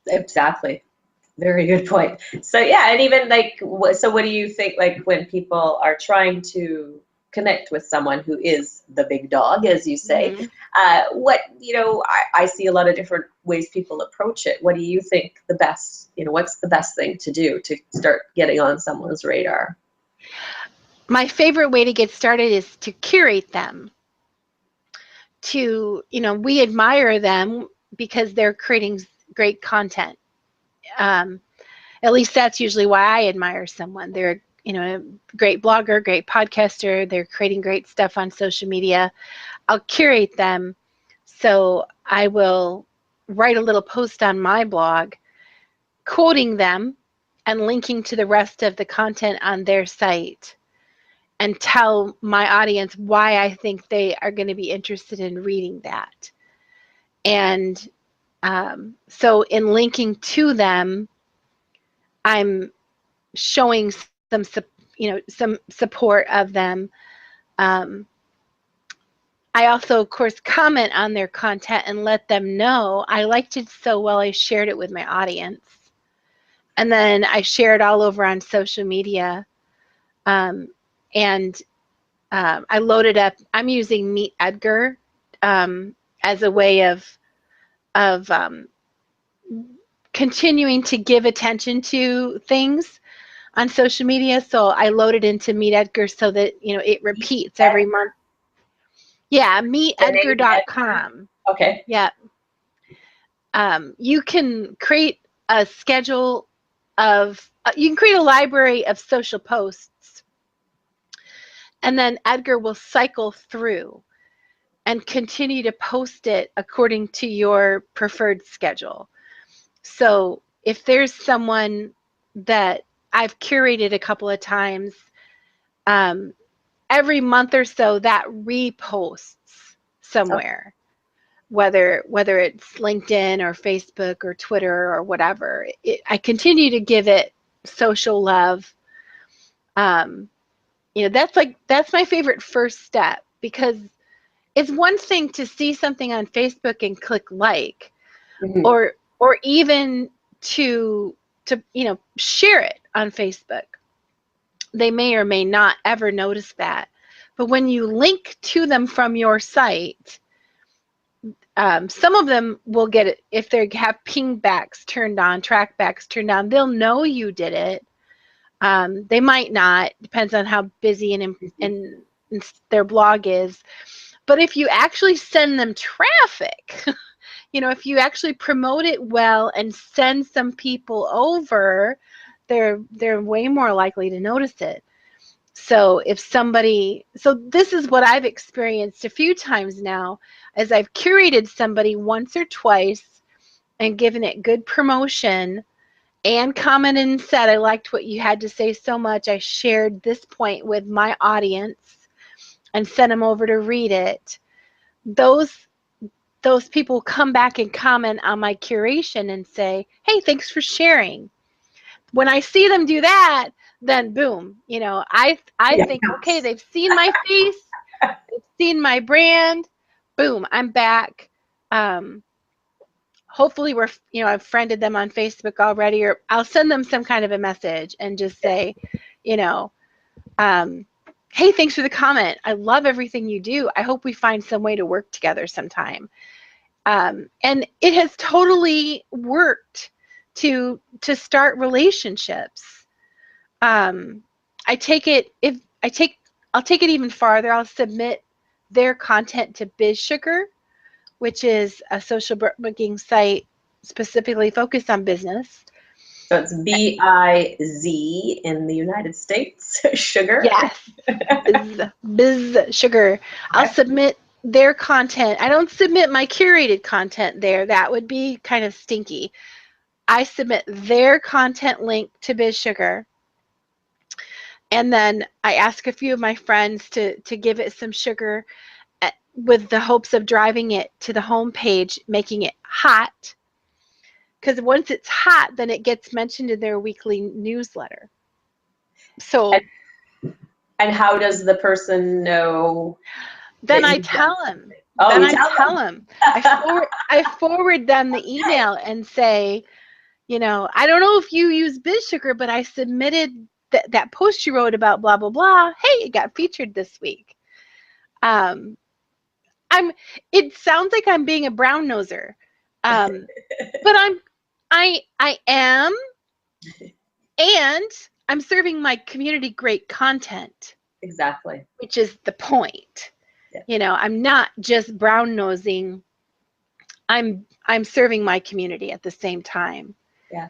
Exactly. Very good point. So yeah, and even like, so what do you think, like when people are trying to connect with someone who is the big dog, as you say, Mm-hmm. what, I see a lot of different ways people approach it. What do you think the best, what's the best thing to do to start getting on someone's radar? My favorite way to get started is to curate them. We admire them because they're creating great content. Um, at least that's usually why I admire someone. They're, a great blogger, great podcaster. They're creating great stuff on social media. I'll curate them. So I will write a little post on my blog quoting them and linking to the rest of the content on their site, and tell my audience why I think they are going to be interested in reading that. And so in linking to them, I'm showing some support of them. Um, I also, of course, comment on their content and let them know I liked it so well I shared it with my audience. And then I share it all over on social media. Um, and I loaded up. I'm using Meet Edgar as a way of continuing to give attention to things on social media. So I loaded into Meet Edgar so that it repeats every month. Yeah, The name meetedgar.com. Okay. Yeah. You can create a schedule you can create a library of social posts, and then Edgar will cycle through and continue to post it according to your preferred schedule. So if there's someone that I've curated a couple of times, um, every month or so that reposts somewhere, whether it's LinkedIn or Facebook or Twitter or whatever. I continue to give it social love. Um, that's my favorite first step, because it's one thing to see something on Facebook and click like, Mhm. or even to share it on Facebook. They may or may not ever notice that. But when you link to them from your site, some of them will get it if they have pingbacks turned on, trackbacks turned on. They'll know you did it. They might not, depends on how busy and their blog is. But if you actually send them traffic, if you actually promote it well and send some people over, they're way more likely to notice it. So this is what I've experienced a few times now, as I've curated somebody once or twice and given it good promotion and commented and said, I liked what you had to say so much. I shared this point with my audience and sent them over to read it. Those people come back and comment on my curation and say, hey, thanks for sharing. When I see them do that, then boom, I Yeah. think, okay, they've seen my face, they've seen my brand, boom, I'm back. Hopefully I've friended them on Facebook already, or I'll send them some kind of a message and just say, you know, um, hey, thanks for the comment. I love everything you do. I hope we find some way to work together sometime. And it has totally worked to start relationships. Um, I take it if I take I'll take it even farther. I'll submit their content to BizSugar, which is a social booking site specifically focused on business. So it's BIZ in the United States, sugar. Yes, BizSugar. I'll Okay. submit their content. I don't submit my curated content there. That would be kind of stinky. I submit their content link to BizSugar, and then I ask a few of my friends to give it some sugar, with the hopes of driving it to the home page, making it hot. Because once it's hot, then it gets mentioned in their weekly newsletter. And, So and how does the person know then that I you've done tell them. it? Oh, Then you I tell tell them. I forward them the email and say, You know, I don't know if you use Biz Sugar, but I submitted that post you wrote about blah, blah, blah. Hey, it got featured this week. It sounds like I'm being a brown noser. But I am, and I'm serving my community great content. Exactly. Which is the point. Yeah. You know, I'm not just brown nosing. I'm serving my community at the same time. Yeah.